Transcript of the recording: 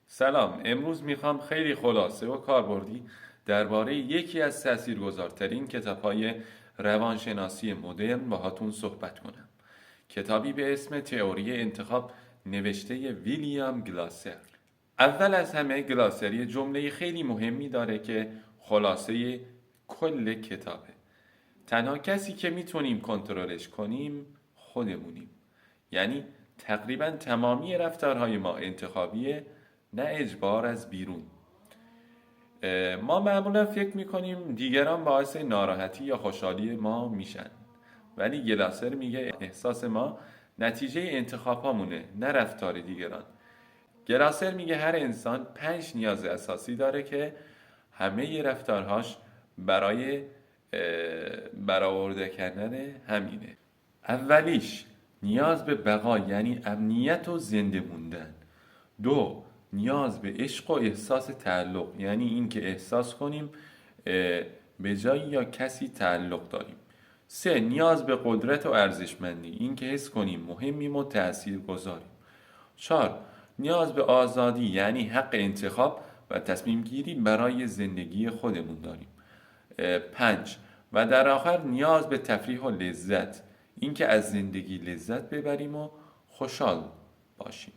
سلام، امروز میخوام خیلی خلاصه و کاربردی درباره یکی از تاثیرگذارترین کتاب‌های روانشناسی مدرن باهاتون صحبت کنم. کتابی به اسم تئوری انتخاب نوشته ویلیام گلاسر. اول از همه گلاسر یه جمله خیلی مهمی داره که خلاصه کل کتابه. تنها کسی که میتونیم کنترلش کنیم خودمونیم. یعنی تقریبا تمامی رفتارهای ما انتخابیه، نه اجبار از بیرون. ما معمولا فکر میکنیم دیگران باعث ناراحتی یا خوشحالی ما میشن، ولی گلاسر میگه احساس ما نتیجه انتخابامونه، نه رفتار دیگران. گلاسر میگه هر انسان 5 نیاز اساسی داره که همه رفتارهاش برای برآورده کردن همینه. اولیش نیاز به بقا، یعنی امنیت و زنده موندن. دو، نیاز به عشق و احساس تعلق، یعنی این که احساس کنیم به جایی یا کسی تعلق داریم. سه، نیاز به قدرت و ارزشمندی، این که حس کنیم مهمیم و تأثیر گذاریم. چهار، نیاز به آزادی، یعنی حق انتخاب و تصمیم گیری برای زندگی خودمون داریم. پنج، و در آخر نیاز به تفریح و لذت، این که از زندگی لذت ببریم و خوشحال باشیم.